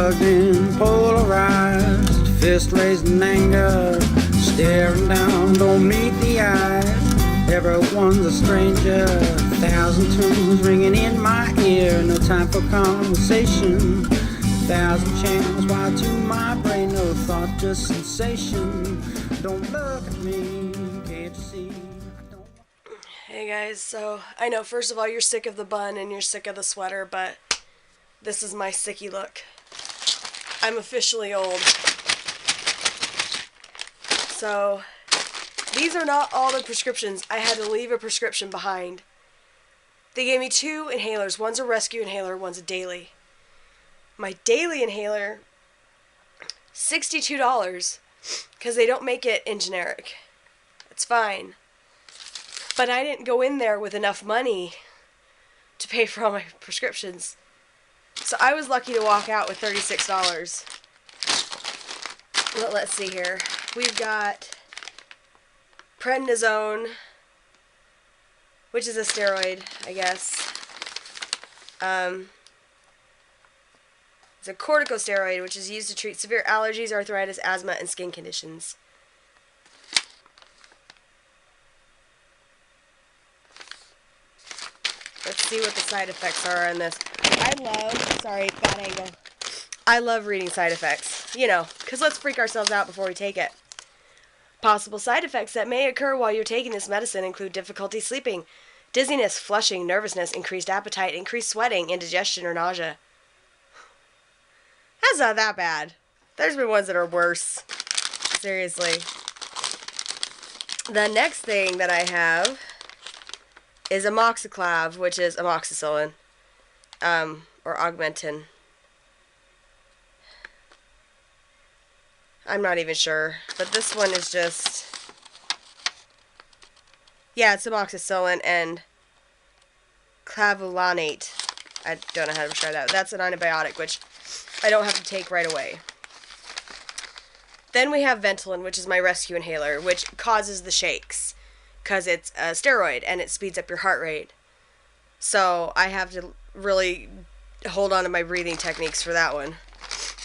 plugged in, polarized, fist raised in anger, staring down, don't meet the eyes. Everyone's a stranger, 1,000 tunes ringing in my ear, no time for conversation. 1,000 channels wired to my brain, no thought, just sensation. Don't look at me, can't you see? Hey guys, so I know first of all you're sick of the bun and you're sick of the sweater, but this is my sicky look. I'm officially old. So, these are not all the prescriptions. I had to leave a prescription behind. They gave me 2 inhalers. One's a rescue inhaler, one's a daily. My daily inhaler, $62, because they don't make it in generic. It's fine. But I didn't go in there with enough money to pay for all my prescriptions. So I was lucky to walk out with $36. Well, let's see here. We've got prednisone, which is a steroid, I guess. It's a corticosteroid, which is used to treat severe allergies, arthritis, asthma, and skin conditions. Let's see what the side effects are on this. I love reading side effects. You know, because let's freak ourselves out before we take it. Possible side effects that may occur while you're taking this medicine include difficulty sleeping, dizziness, flushing, nervousness, increased appetite, increased sweating, indigestion, or nausea. That's not that bad. There's been ones that are worse. Seriously. The next thing that I have is amoxiclav, which is amoxicillin, or augmentin. I'm not even sure, but this one is just, yeah, it's amoxicillin and clavulanate. I don't know how to describe that. That's an antibiotic, which I don't have to take right away. Then we have Ventolin, which is my rescue inhaler, which causes the shakes, because it's a steroid and it speeds up your heart rate. So I have to really hold on to my breathing techniques for that one.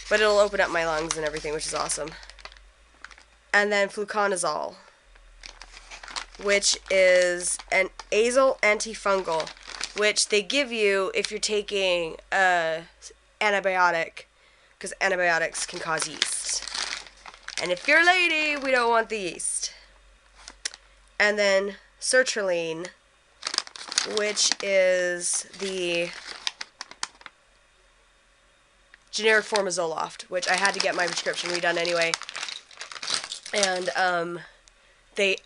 But it'll open up my lungs and everything, which is awesome. And then fluconazole, which is an azole antifungal, which they give you if you're taking antibiotic, because antibiotics can cause yeast. And if you're a lady, we don't want the yeast. And then sertraline, which is the generic form of Zoloft, which I had to get my prescription redone anyway. And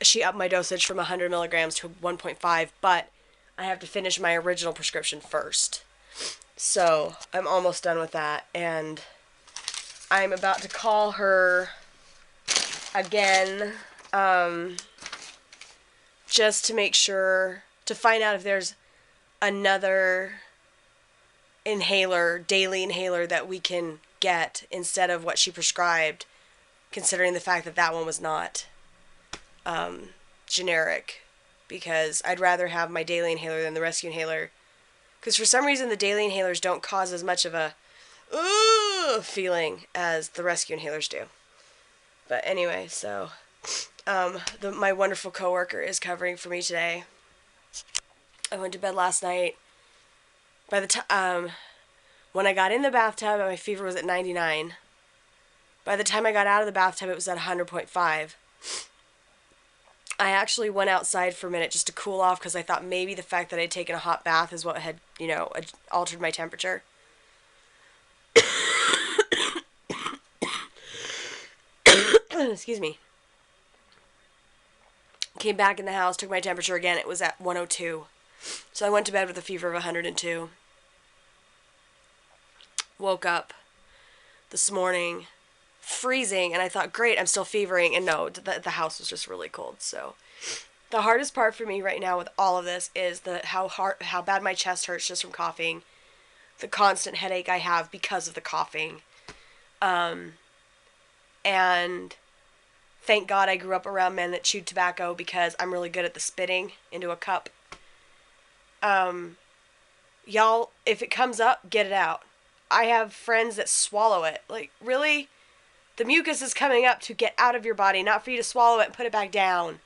she upped my dosage from 100 milligrams to 1.5, but I have to finish my original prescription first. So I'm almost done with that, and I'm about to call her again, just to make sure, to find out if there's another inhaler, daily inhaler, that we can get instead of what she prescribed, considering the fact that that one was not generic, because I'd rather have my daily inhaler than the rescue inhaler, because for some reason the daily inhalers don't cause as much of a feeling as the rescue inhalers do. But anyway, so my wonderful coworker is covering for me today. I went to bed last night. By the time when I got in the bathtub, my fever was at 99. By the time I got out of the bathtub, it was at 100.5. I actually went outside for a minute just to cool off, because I thought maybe the fact that I'd taken a hot bath is what had, altered my temperature. Excuse me. Came back in the house, took my temperature again. It was at 102. So I went to bed with a fever of 102. Woke up this morning freezing, and I thought, great, I'm still fevering. And no, the house was just really cold. So the hardest part for me right now with all of this is how bad my chest hurts just from coughing, the constant headache I have because of the coughing, and thank God I grew up around men that chewed tobacco, because I'm really good at the spitting into a cup. Y'all, if it comes up, get it out. I have friends that swallow it. Like, really? The mucus is coming up to get out of your body, not for you to swallow it and put it back down.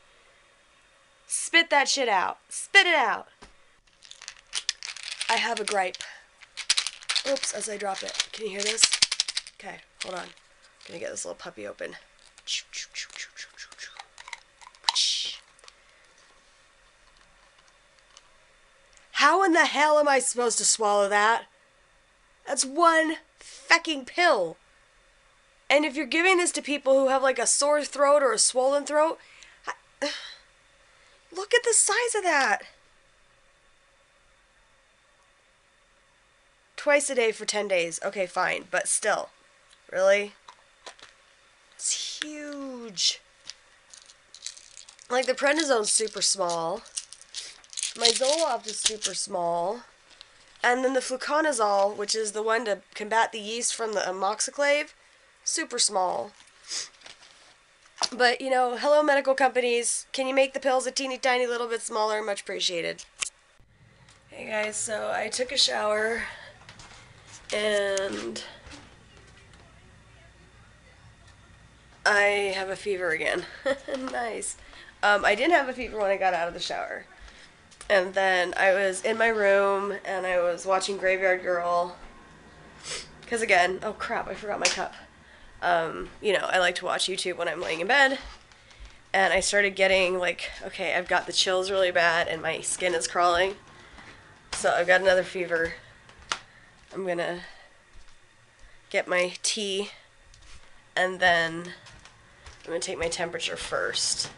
Spit that shit out. Spit it out. I have a gripe. Oops, as I drop it. Can you hear this? Okay, hold on. Gonna get this little puppy open. How in the hell am I supposed to swallow that? That's one fecking pill. And if you're giving this to people who have like a sore throat or a swollen throat, look at the size of that. Twice a day for 10 days. Okay, fine. But still. Really? It's huge. Like, the prednisone's super small. My Zoloft is super small. And then the fluconazole, which is the one to combat the yeast from the amoxiclave, super small. But, you know, hello medical companies. Can you make the pills a teeny tiny little bit smaller? Much appreciated. Hey guys, so I took a shower and I have a fever again. Nice. I didn't have a fever when I got out of the shower. And then I was in my room and I was watching Graveyard Girl. Because again, oh crap, I forgot my cup. You know, I like to watch YouTube when I'm laying in bed. And I started getting like, okay, I've got the chills really bad and my skin is crawling. So I've got another fever. I'm gonna get my tea and then I'm gonna take my temperature first.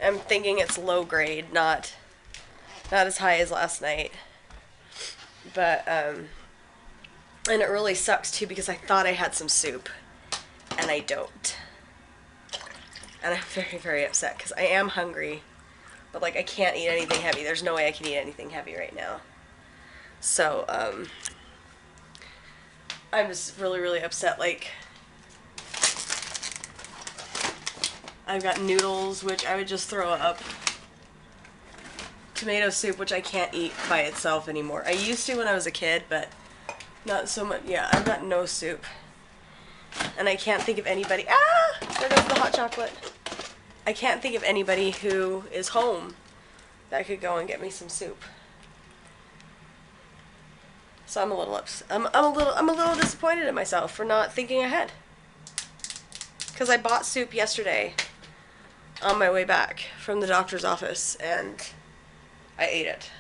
I'm thinking it's low grade, not as high as last night. But, and it really sucks too because I thought I had some soup and I don't. And I'm very, very upset because I am hungry, but like I can't eat anything heavy. There's no way I can eat anything heavy right now. So, I'm just really, really upset. Like, I've got noodles, which I would just throw up. Tomato soup, which I can't eat by itself anymore. I used to when I was a kid, but not so much. Yeah, I've got no soup. And I can't think of anybody. Ah! There goes the hot chocolate. I can't think of anybody who is home that could go and get me some soup. So I'm a little upset. I'm a little disappointed in myself for not thinking ahead. Because I bought soup yesterday on my way back from the doctor's office and I ate it.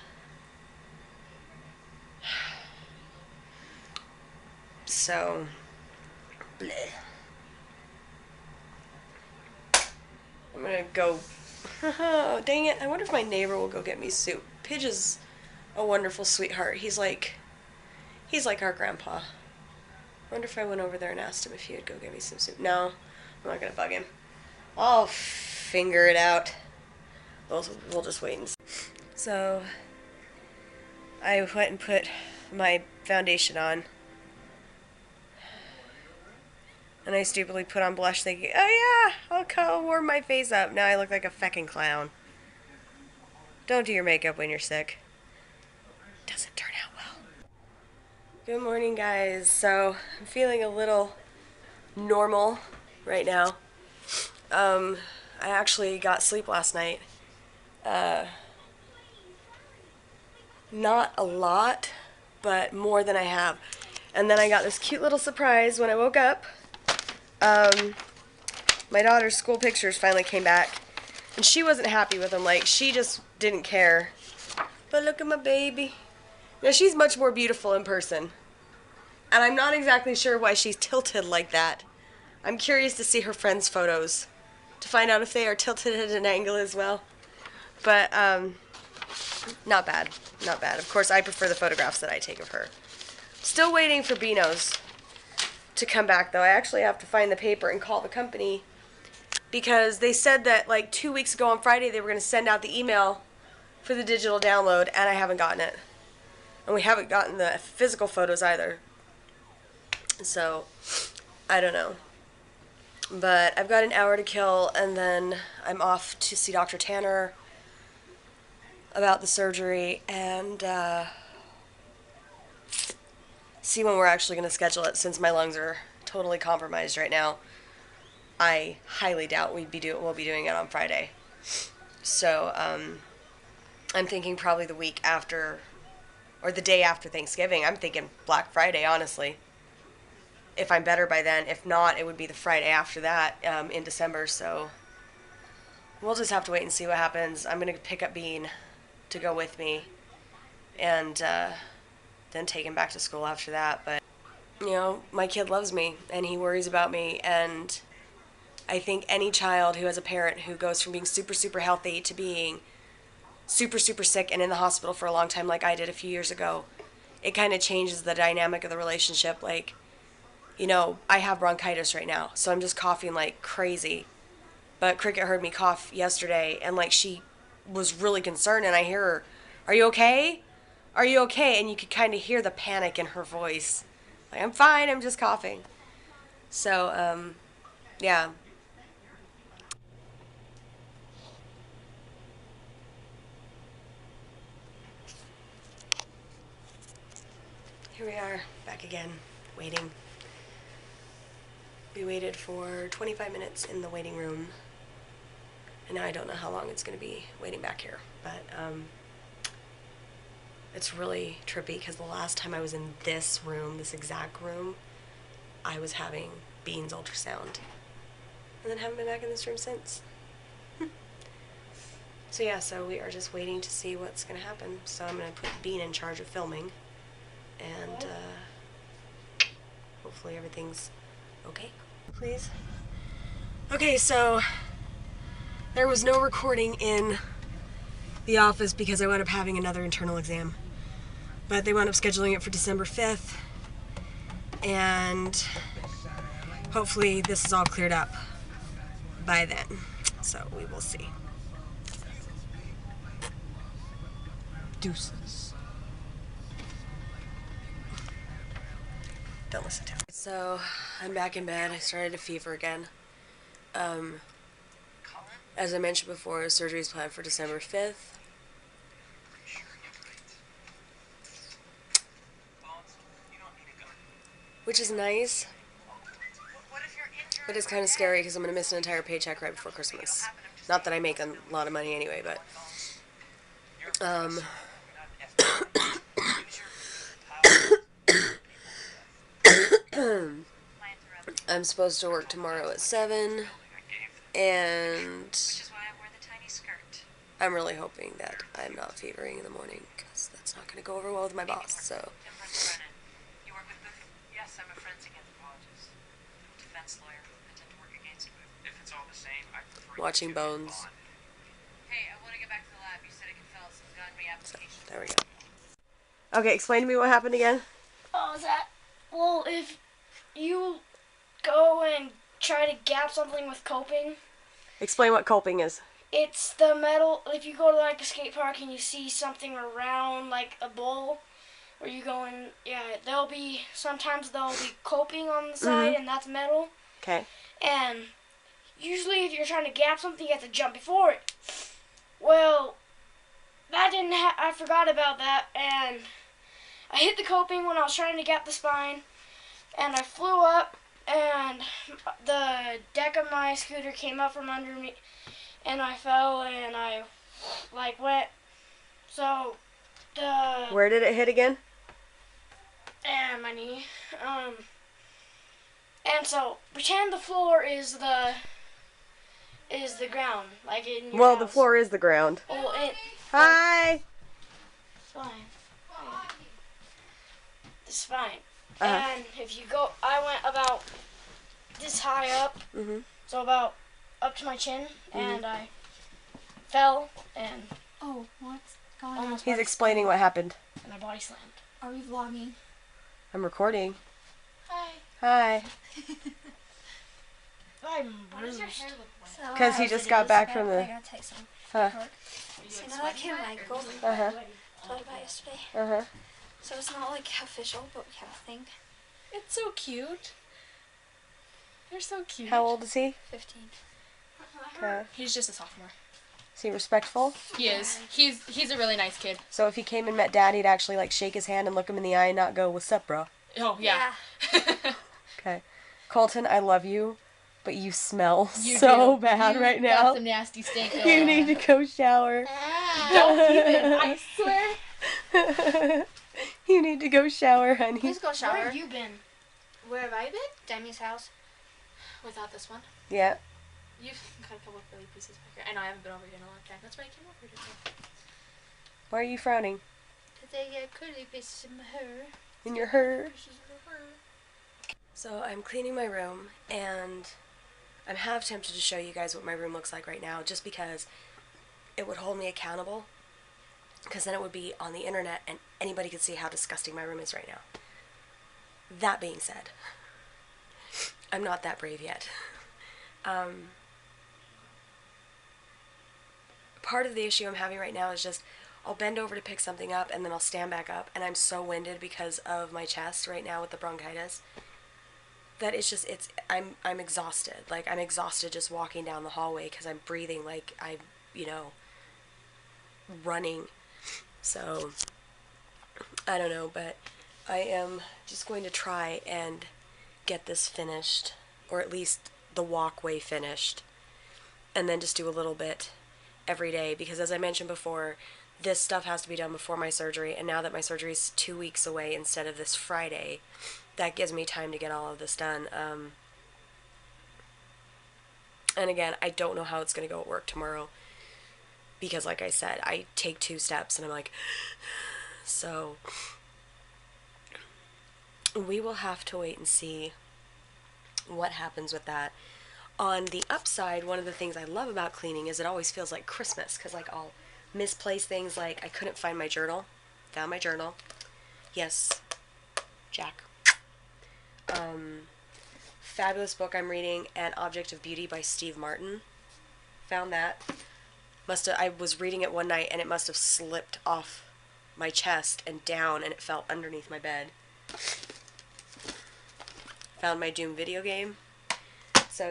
So, bleh. I'm gonna go. Oh, dang it. I wonder if my neighbor will go get me soup. Pidge is a wonderful sweetheart. He's like our grandpa. I wonder if I went over there and asked him if he would go get me some soup. No, I'm not gonna bug him. I'll finger it out. We'll just wait and see. So, I went and put my foundation on. And I stupidly put on blush thinking, oh yeah, I'll warm my face up. Now I look like a feckin' clown. Don't do your makeup when you're sick. Doesn't turn out well. Good morning, guys. So, I'm feeling a little normal right now. I actually got sleep last night. Not a lot, but more than I have. And then I got this cute little surprise when I woke up. My daughter's school pictures finally came back, and she wasn't happy with them. Like, she just didn't care. But look at my baby. Now, she's much more beautiful in person. And I'm not exactly sure why she's tilted like that. I'm curious to see her friends' photos to find out if they are tilted at an angle as well. But, not bad. Not bad. Of course, I prefer the photographs that I take of her. Still waiting for Beano's to come back, though. I actually have to find the paper and call the company because they said that like 2 weeks ago on Friday they were going to send out the email for the digital download, and I haven't gotten it. And we haven't gotten the physical photos either. So, I don't know. But I've got an hour to kill, and then I'm off to see Dr. Tanner about the surgery, and see when we're actually going to schedule it, since my lungs are totally compromised right now. I highly doubt we'll be doing it on Friday. So I'm thinking probably the week after, or the day after Thanksgiving. I'm thinking Black Friday, honestly. If I'm better by then. If not, it would be the Friday after that in December. So we'll just have to wait and see what happens. I'm going to pick up Bean to go with me, and then take him back to school after that. But, you know, my kid loves me, and he worries about me, and I think any child who has a parent who goes from being super, super healthy to being super, super sick and in the hospital for a long time like I did a few years ago, it kind of changes the dynamic of the relationship. Like, you know, I have bronchitis right now, so I'm just coughing like crazy. But Cricket heard me cough yesterday, and like she was really concerned, and I hear her, "Are you okay? Are you okay?" And you could kind of hear the panic in her voice. Like, I'm fine, I'm just coughing. So, yeah. Here we are, back again, waiting. We waited for 25 minutes in the waiting room, and now I don't know how long it's going to be waiting back here. But it's really trippy because the last time I was in this room, this exact room, I was having Bean's ultrasound, and then haven't been back in this room since. So yeah, so we are just waiting to see what's going to happen. So I'm going to put Bean in charge of filming, and hopefully everything's okay. Please. Okay, so there was no recording in the office because I wound up having another internal exam. But they wound up scheduling it for December 5th, and hopefully this is all cleared up by then. So we will see. Deuces. Don't listen to it. So I'm back in bed. I started a fever again. As I mentioned before, surgery is planned for December 5th. Which is nice, but it's kind of scary because I'm going to miss an entire paycheck right before Christmas. Not that I make a lot of money anyway, but I'm supposed to work tomorrow at 7, and I'm really hoping that I'm not fevering in the morning, because that's not going to go over well with my boss. So watching Bones. Hey, I want to get back to the lab. You said it could fill out some gun reapplication. So, there we go. Okay, explain to me what happened again. Oh, is that? Well, if you go and try to gap something with coping, Explain what coping is. it's the metal. If you go to like a skate park and you see something around like a bowl, where you go and sometimes there'll be coping on the side, and that's metal. Okay. And usually, if you're trying to gap something, you have to jump before it. Well, I forgot about that, and I hit the coping when I was trying to gap the spine, and I flew up, and the deck of my scooter came up from under me, and I fell, and I went. So Where did it hit again? and my knee. And so pretend the floor is the ground, like in your Well, house. the floor is the ground. Well, Hi. fine. It's fine. Uh-huh. And if you go, I went about this high up, so about up to my chin, and I fell and Oh, what's going on? almost He's body explaining what happened. slammed, and my body slammed. Are we vlogging? I'm recording. Hi. Hi. I'm What does your bruised. hair look like? Because he just got back from I the... gotta tell you something. Huh. So now that Kim and I go Uh-huh. told about yesterday. Uh-huh. So it's not like official, but we have a thing. It's so cute. You're so cute. How old is he? 15. Okay. He's just a sophomore. Is he respectful? He is. He's a really nice kid. So if he came and met Dad, he'd actually like shake his hand and look him in the eye and not go, "What's up, bro?" Oh, yeah. Okay. Colton, I love you, but you smell You so do. bad You right got now. some nasty stink going You on. need to go shower. Don't even. I swear. You need to go shower, honey. Please go Where shower. have you been? Where have I been? Demi's house. Without this one. Yeah. You've got a couple of Philly pieces back here. I know I haven't been over here in a long time. That's why I came over today. Why are you frowning? Because I got curly pieces in my hair. In your hair? Pieces of her. So I'm cleaning my room, and I'm half tempted to show you guys what my room looks like right now, just because it would hold me accountable, because then it would be on the internet and anybody could see how disgusting my room is right now. That being said, I'm not that brave yet. Part of the issue I'm having right now is just I'll bend over to pick something up and then I'll stand back up, and I'm so winded because of my chest right now with the bronchitis that I'm exhausted. Like, I'm exhausted just walking down the hallway because I'm breathing like I'm, running. So, I don't know, but I am just going to try and get this finished, or at least the walkway finished, and then just do a little bit every day, because as I mentioned before, this stuff has to be done before my surgery, and now that my surgery is 2 weeks away instead of this Friday, that gives me time to get all of this done. And again, I don't know how it's going to go at work tomorrow, because like I said, I take 2 steps and I'm like, so we will have to wait and see what happens with that. On the upside, one of the things I love about cleaning is it always feels like Christmas, because like I'll misplace things, like I couldn't find my journal. Found my journal. Yes, Jack. Fabulous book I'm reading, An Object of Beauty by Steve Martin. Found that. I was reading it one night and it must have slipped off my chest and down, and it fell underneath my bed. Found my Doom video game. So,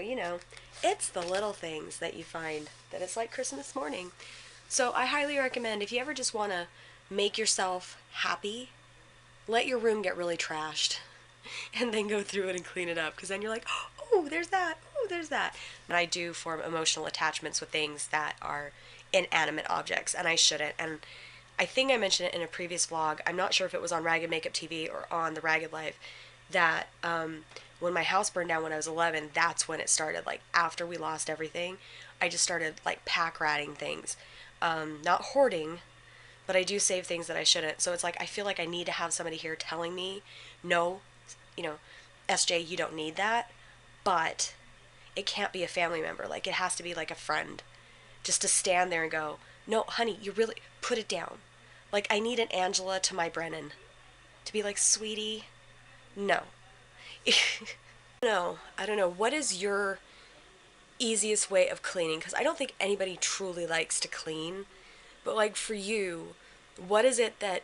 it's the little things that you find that it's like Christmas morning. So I highly recommend, if you ever just want to make yourself happy, let your room get really trashed and then go through it and clean it up, because then you're like, oh, there's that, oh, there's that. And I do form emotional attachments with things that are inanimate objects, and I shouldn't. And I think I mentioned it in a previous vlog, I'm not sure if it was on Ragged Makeup TV or on The Ragged Life, that when my house burned down when I was 11, that's when it started. Like, after we lost everything, I just started, like, pack-ratting things. Not hoarding, but I do save things that I shouldn't. So it's like, I feel like I need to have somebody here telling me, no, SJ, you don't need that. But it can't be a family member. Like, it has to be like a friend. Just to stand there and go, no, honey, you really, put it down. Like, I need an Angela to my Brennan. To be like, sweetie, no. No, I don't know. What is your easiest way of cleaning? Because I don't think anybody truly likes to clean. But, like, for you, what is it that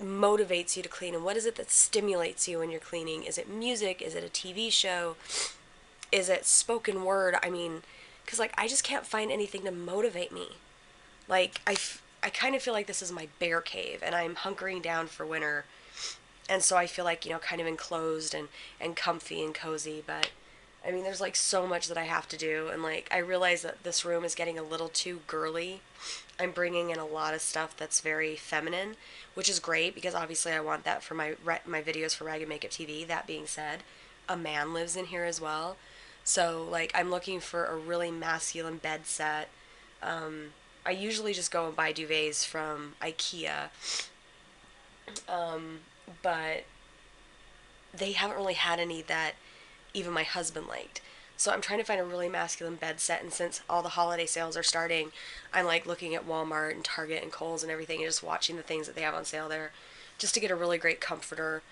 motivates you to clean, and what is it that stimulates you when you're cleaning? Is it music? Is it a TV show? Is it spoken word? I mean, because, like, I just can't find anything to motivate me. Like, I kind of feel like this is my bear cave, and I'm hunkering down for winter, and so I feel like, kind of enclosed and comfy and cozy, but, I mean, there's, like, so much that I have to do, and, like, I realize that this room is getting a little too girly. I'm bringing in a lot of stuff that's very feminine, which is great, because obviously I want that for my videos for Ragged Makeup TV. That being said, a man lives in here as well. So, like, I'm looking for a really masculine bed set. I usually just go and buy duvets from IKEA. But they haven't really had any that even my husband liked. So I'm trying to find a really masculine bed set, and since all the holiday sales are starting, I'm like looking at Walmart and Target and Kohl's and everything, and just watching the things that they have on sale there, just to get a really great comforter.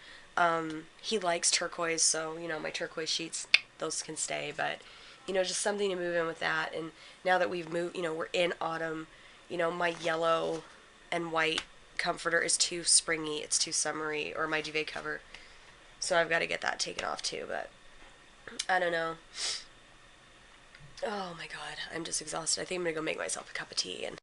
He likes turquoise, so, my turquoise sheets, those can stay, but, just something to move in with that. And now that we've moved, we're in autumn, my yellow and white comforter is too springy, it's too summery, or my duvet cover, so I've got to get that taken off too, but I don't know. Oh my god, I'm just exhausted. I think I'm gonna go make myself a cup of tea and